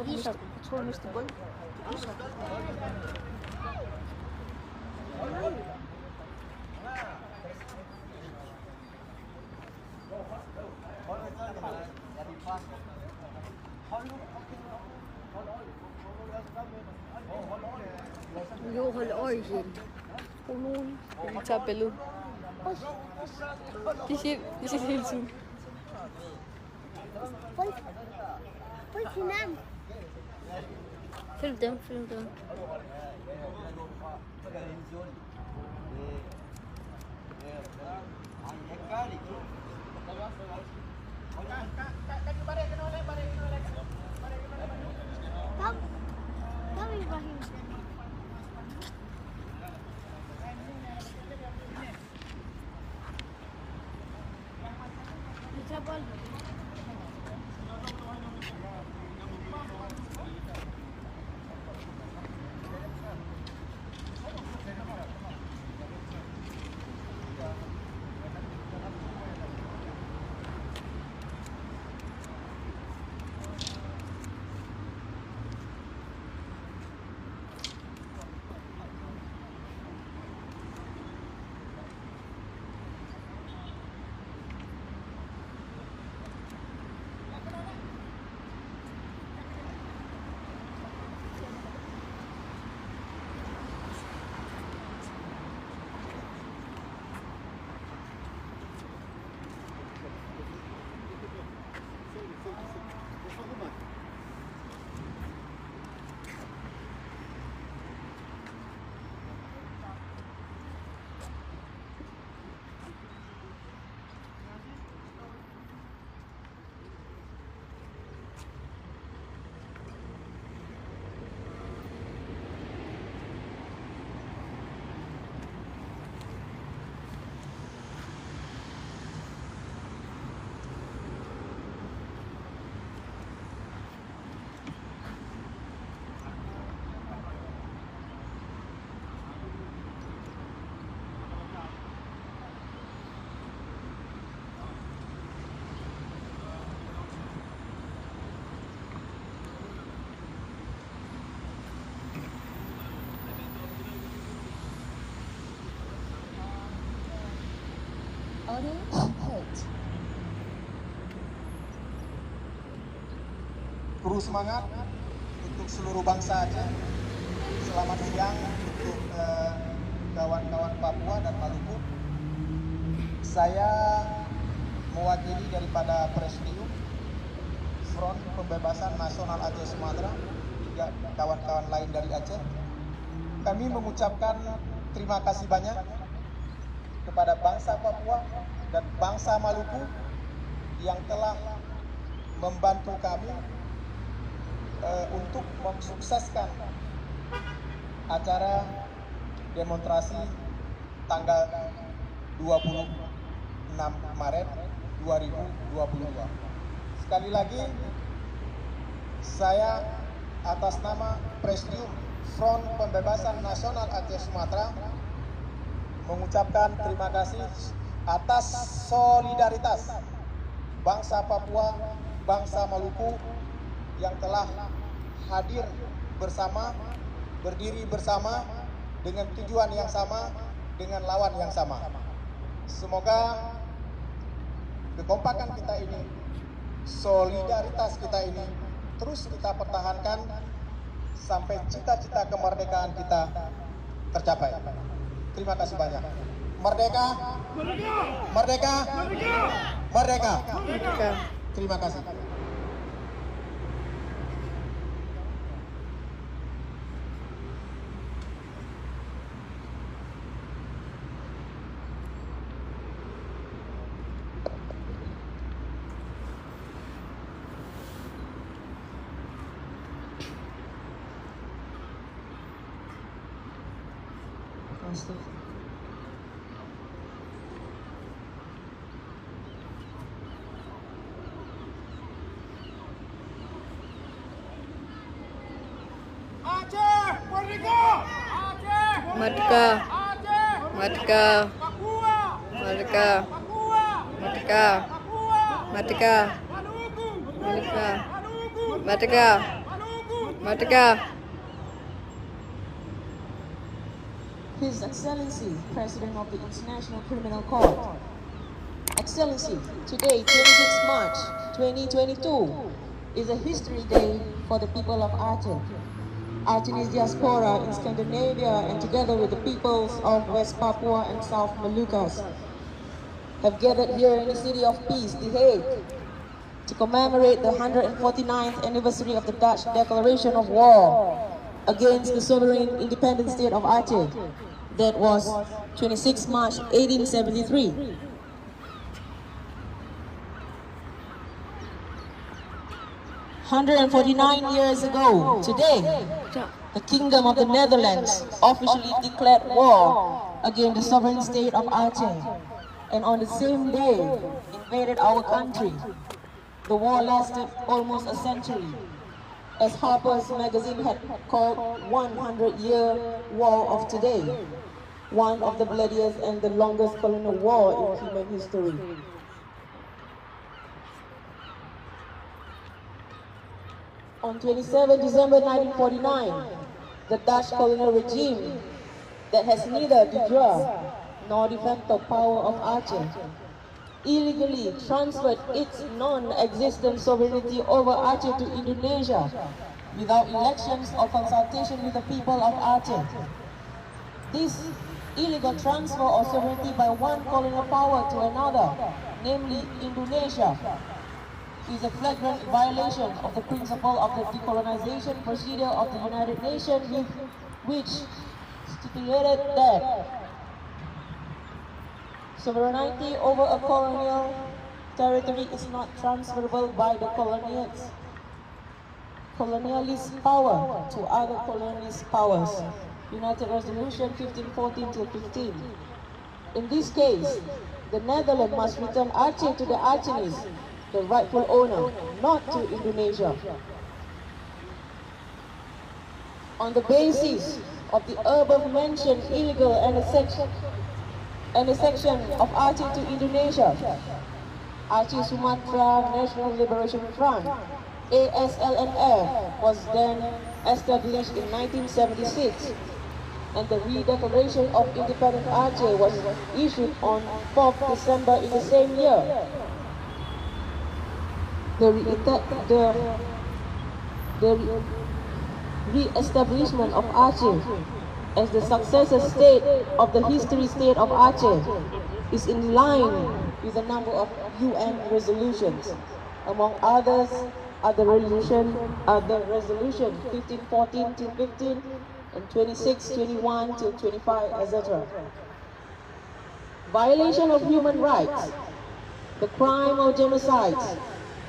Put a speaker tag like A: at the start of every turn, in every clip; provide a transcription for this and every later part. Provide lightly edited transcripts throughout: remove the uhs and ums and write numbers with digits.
A: Yo, origin. Capek lu. Di sini zoom. Film them.
B: Terus semangat untuk seluruh bangsa Aceh. Selamat siang untuk kawan-kawan Papua dan Maluku. Saya mewakili daripada Presidium Front Pembebasan Nasional Aceh Sumatera juga kawan-kawan lain dari Aceh. Kami mengucapkan terima kasih banyak kepada bangsa Papua dan bangsa Maluku yang telah membantu kami untuk mensukseskan acara demonstrasi tanggal 26 Maret 2022. Sekali lagi, saya atas nama Presidium Front Pembebasan Nasional Aceh Sumatera mengucapkan terima kasih atas solidaritas bangsa Papua, bangsa Maluku yang telah hadir bersama, berdiri bersama dengan tujuan yang sama, dengan lawan yang sama. Semoga kekompakan kita ini, solidaritas kita ini terus kita pertahankan sampai cita-cita kemerdekaan kita tercapai. Terima kasih banyak. Merdeka! Merdeka! Merdeka! Merdeka! Terima kasih.
C: Aceh merdeka! Aceh
A: Merdeka!
C: Aceh
A: Merdeka!
C: Papua
A: Merdeka!
C: Papua
A: Merdeka!
C: Papua
A: Merdeka!
C: Maluku
A: Merdeka!
C: Maluku
A: Merdeka!
C: Maluku
A: Merdeka!
D: His Excellency, President of the International Criminal Court. Excellency, today, 26 March 2022, is a history day for the people of Aceh. Aceh's diaspora in Scandinavia and together with the peoples of West Papua and South Moluccas have gathered here in the city of peace, The Hague, to commemorate the 149th anniversary of the Dutch Declaration of War against the sovereign independent state of Aceh. That was 26 March 1873. 149 years ago, today, the Kingdom of the Netherlands officially declared war against the sovereign state of Aceh, and on the same day, invaded our country. The war lasted almost a century, as Harper's Magazine had called 100-year War of Today, one of the bloodiest and the longest colonial war in human history. On 27 December 1949, the Dutch colonial regime that has neither de jure nor de facto power of Aceh illegally transferred its non-existent sovereignty over Aceh to Indonesia without elections or consultation with the people of Aceh. This illegal transfer of sovereignty by one colonial power to another, namely Indonesia, is a flagrant violation of the principle of the decolonization procedure of the United Nations, which stipulated that sovereignty over a colonial territory is not transferable by the colonialist power to other colonialist powers. United Resolution 1514-15. In this case, the Netherlands must return Aceh to the Acehnese, the rightful owner, not to Indonesia. On the basis of the above-mentioned illegal annexation of Aceh to Indonesia, Aceh Sumatra National Liberation Front, ASLNF, was then established in 1976, and the Redeclaration of Independent Aceh was issued on 4th December in the same year. The re-establishment of Aceh as the successor state of the history state of Aceh is in line with a number of UN resolutions. Among others are the resolution 1514-15 and 26-21-25, etc. Violation of human rights, the crime of genocide,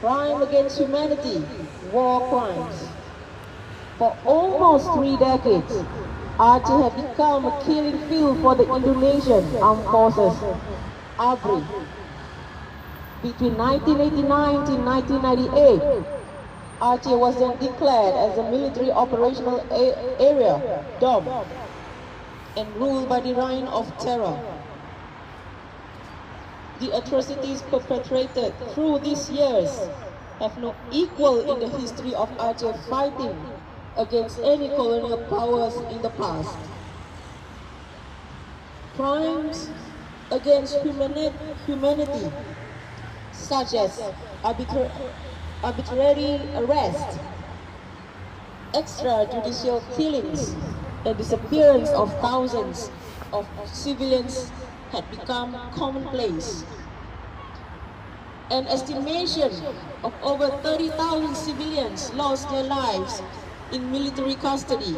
D: crime against humanity, war crimes. For almost 3 decades, Aceh had become a killing field for the Indonesian armed forces, ABRI. Between 1989 to 1998, Aceh was then declared as a military operational area, DOM, and ruled by the Reign of Terror. The atrocities perpetrated through these years have no equal in the history of Aceh fighting against any colonial powers in the past. Crimes against humanity, such as arbitrary arrest, extrajudicial killings, and disappearance of thousands of civilians had become commonplace. An estimation of over 30,000 civilians lost their lives in military custody,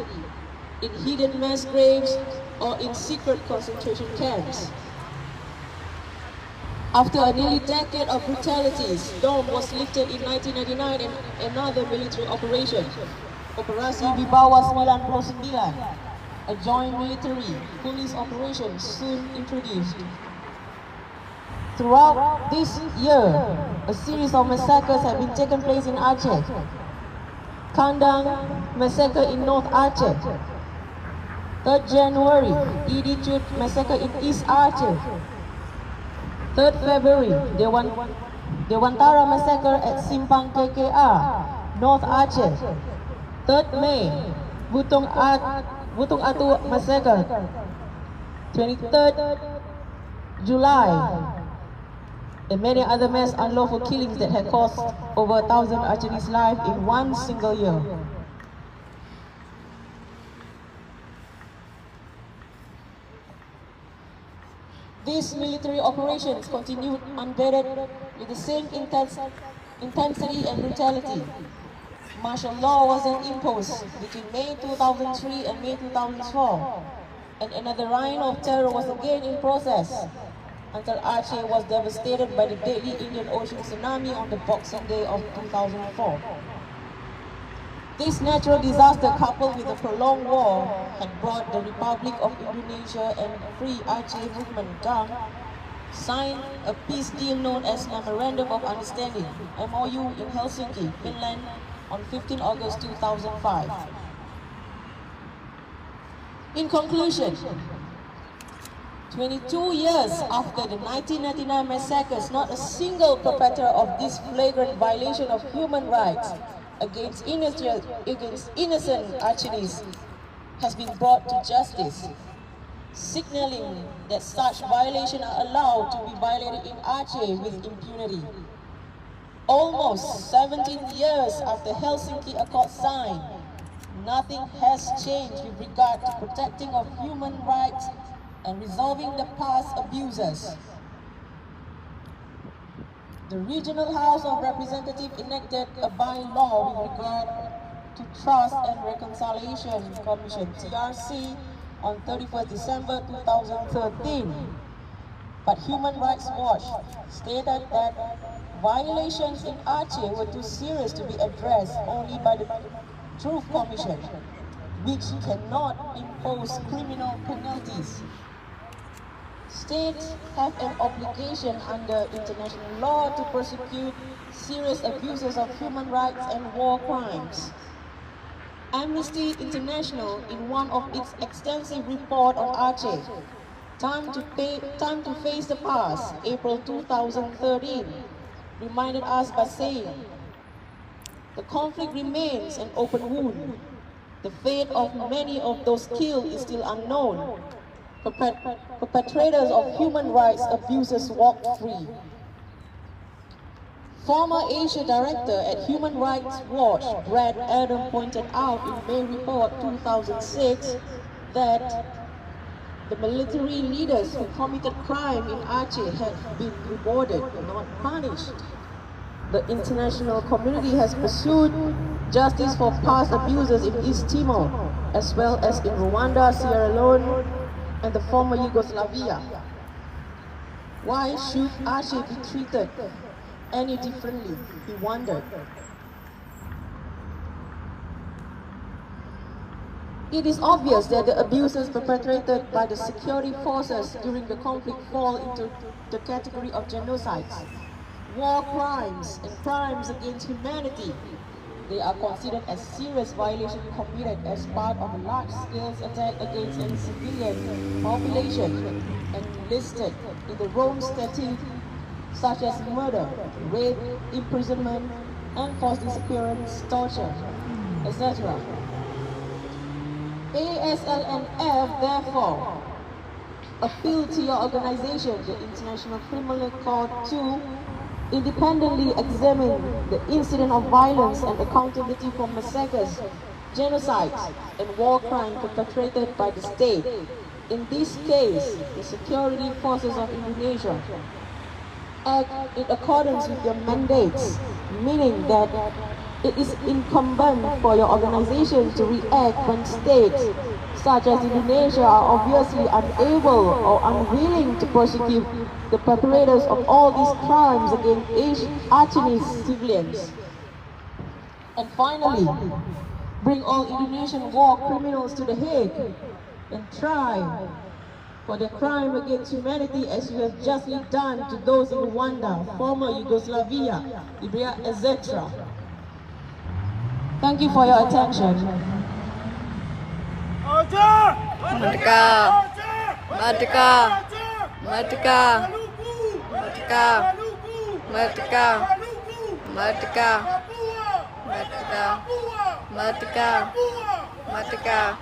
D: in hidden mass graves, or in secret concentration camps. After a nearly decade of brutalities, DOM was lifted in 1999 in another military operation, Operasi Wibawa 99, a joint military police operation soon introduced. Throughout this year, a series of massacres have been taking place in Aceh. Kandang massacre in North Aceh, 3rd January, Idi Chut massacre in East Aceh, 3rd February, Dewantara massacre at Simpang KKR, North Aceh, 3rd May, Butung Atu Massacre. 23rd July, and many other mass unlawful killings that had cost over 1,000 Acehnese lives in one single year. These military operations continued unabated with the same intensity and brutality. Martial law was then imposed between May 2003 and May 2004, and another reign of terror was again in process until Aceh was devastated by the deadly Indian Ocean tsunami on the Boxing Day of 2004. This natural disaster, coupled with a prolonged war, had brought the Republic of Indonesia and Free Aceh movement down, signed a peace deal known as Memorandum of Understanding (MOU) in Helsinki, Finland, on 15 August 2005. In conclusion, 22 years after the 1999 massacres, not a single perpetrator of this flagrant violation of human rights against innocent Acehnese has been brought to justice, signaling that such violations are allowed to be violated in Aceh with impunity. Almost 17 years after Helsinki Accord signed, nothing has changed with regard to protecting of human rights and resolving the past abuses. The Regional House of Representatives enacted a bylaw with regard to Trust and Reconciliation Commission (TRC) on 31st December 2013. But Human Rights Watch stated that violations in Aceh were too serious to be addressed only by the Truth Commission, which cannot impose criminal penalties. States have an obligation under international law to prosecute serious abuses of human rights and war crimes. Amnesty International, in one of its extensive report on Aceh, Time to Face the Past, April 2013, reminded us by saying, the conflict remains an open wound. The fate of many of those killed is still unknown. Perpetrators of human rights abuses walk free. Former Asia Director at Human Rights Watch, Brad Adam, pointed out in May Report 2006 that the military leaders who committed crime in Aceh had been rewarded, not punished. The international community has pursued justice for past abuses in East Timor, as well as in Rwanda, Sierra Leone, and the former Yugoslavia. Why should Aceh be treated any differently? He wondered. It is obvious that the abuses perpetrated by the security forces during the conflict fall into the category of genocides, war crimes, and crimes against humanity. They are considered as serious violations committed as part of a large-scale attack against a civilian population and listed in the Rome Statute, such as murder, rape, imprisonment, enforced disappearance, torture, etc. ASLNF therefore appeal to your organization, the International Criminal Court, to independently examine the incident of violence and accountability for massacres, genocides, and war crimes perpetrated by the state. In this case, the security forces of Indonesia act in accordance with their mandates, meaning that it is incumbent for your organization to react when states such as Indonesia are obviously unable or unwilling to prosecute the perpetrators of all these crimes against Acehnese civilians. And finally, bring all Indonesian war criminals to the Hague and try for their crime against humanity as you have justly done to those in Rwanda, former Yugoslavia, Libya, etc. Thank you for your attention.
C: Aceh!
A: Merdeka! Merdeka! Merdeka! Merdeka! Merdeka! Merdeka! Merdeka! merdeka, merdeka.